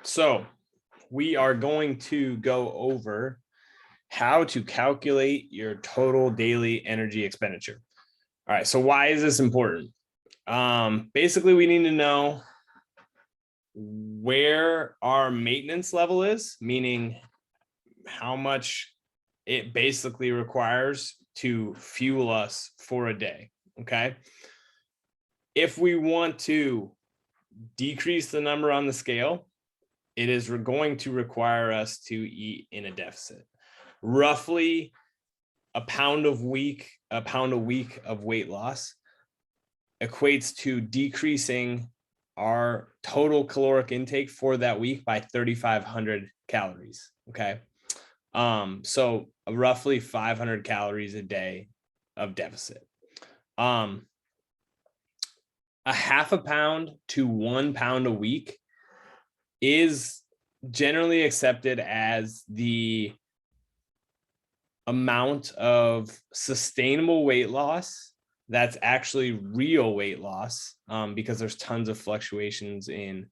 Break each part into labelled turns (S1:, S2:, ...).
S1: So we are going to go over how to calculate your total daily energy expenditure. All right, so why is this important? Basically, we need to know where our maintenance level is, meaning how much it basically requires to fuel us for a day. Okay. If we want to decrease the number on the scale, it is going to require us to eat in a deficit. Roughly a pound a week of weight loss equates to decreasing our total caloric intake for that week by 3,500 calories. Okay. So roughly 500 calories a day of deficit. A half a pound to 1 pound a week is generally accepted as the amount of sustainable weight loss that's actually real weight loss, because there's tons of fluctuations in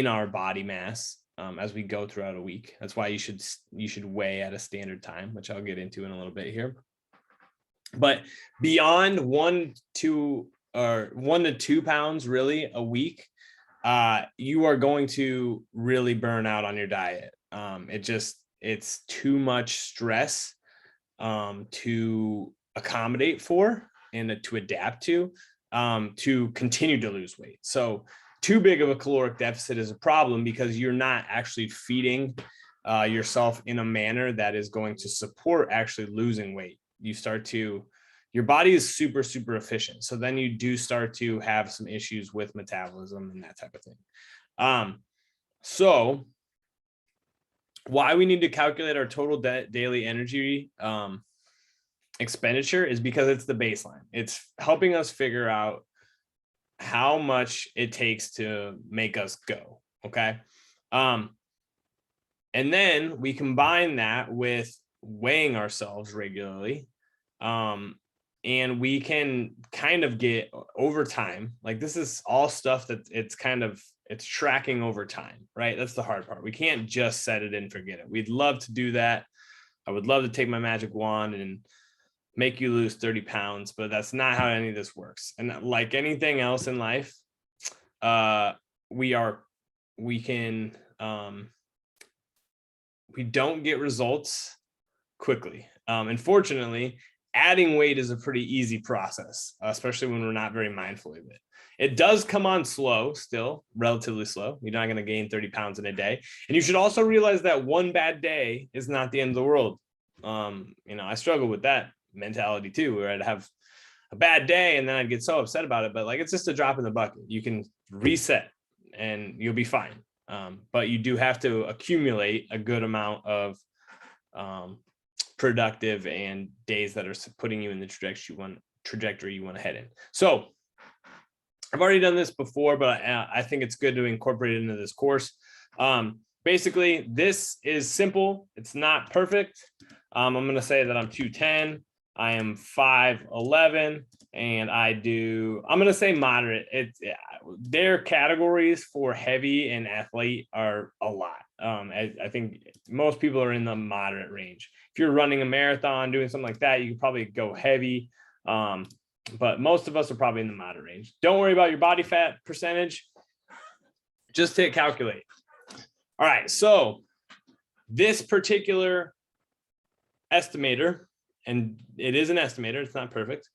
S1: our body mass as we go throughout a week. That's why you should weigh at a standard time, which I'll get into in a little bit here. But beyond 1 to 2 pounds really a week, you are going to really burn out on your diet. It's too much stress to accommodate for and to adapt to continue to lose weight. So too big of a caloric deficit is a problem because you're not actually feeding yourself in a manner that is going to support actually losing weight. Your body is super, super efficient. So then you do start to have some issues with metabolism and that type of thing. So why we need to calculate our total daily energy expenditure is because it's the baseline. It's helping us figure out how much it takes to make us go. Okay. And then we combine that with weighing ourselves regularly. And we can kind of get over time. Like this is all stuff that it's tracking over time, right? That's the hard part. We can't just set it and forget it. We'd love to do that. I would love to take my magic wand and make you lose 30 pounds, but that's not how any of this works. And like anything else in life, we don't get results quickly. Unfortunately, adding weight is a pretty easy process, especially when we're not very mindful of it. It does come on slow, still relatively slow. You're not going to gain 30 pounds in a day. And you should also realize that one bad day is not the end of the world. I struggle with that mentality too, where I'd have a bad day and then I'd get so upset about it. But like, it's just a drop in the bucket. You can reset and you'll be fine. But you do have to accumulate a good amount of productive and days that are putting you in the trajectory you want to head in. So I've already done this before, but I think it's good to incorporate it into this course. Basically, this is simple. It's not perfect. I'm going to say that I'm 210. I am 5'11", and I'm going to say moderate. Their categories for heavy and athlete are a lot. I think most people are in the moderate range. If you're running a marathon, doing something like that, you could probably go heavy. But most of us are probably in the moderate range. Don't worry about your body fat percentage. Just hit calculate. All right. So this particular estimator, and it is an estimator, it's not perfect,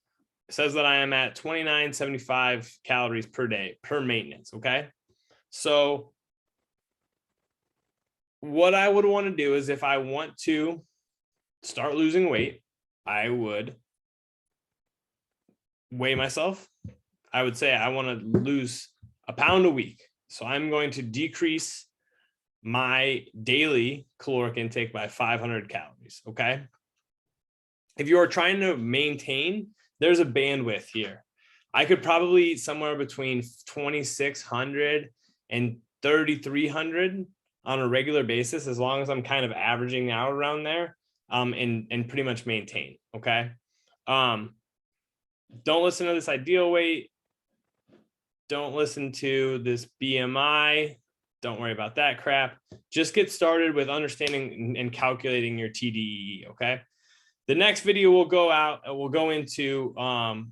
S1: says that I am at 2975 calories per day per maintenance. Okay. So what I would want to do is if I want to start losing weight, I would weigh myself. I would say I want to lose a pound a week. So I'm going to decrease my daily caloric intake by 500 calories. Okay. If you are trying to maintain, there's a bandwidth here. I could probably eat somewhere between 2,600 and 3,300 on a regular basis, as long as I'm kind of averaging out around there, and pretty much maintain. Okay. Don't listen to this ideal weight. Don't listen to this BMI. Don't worry about that crap. Just get started with understanding and calculating your TDEE, okay? The next video we'll go into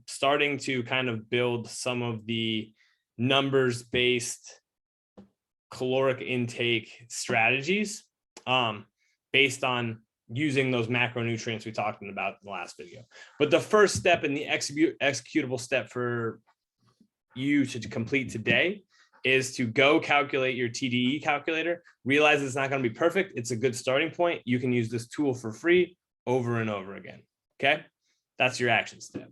S1: starting to kind of build some of the numbers-based caloric intake strategies based on using those macronutrients we talked about in the last video. But the first step and the executable step for you to complete today is to go calculate your TDE calculator. Realize it's not going to be perfect. It's a good starting point. You can use this tool for free over and over again. Okay, that's your action step.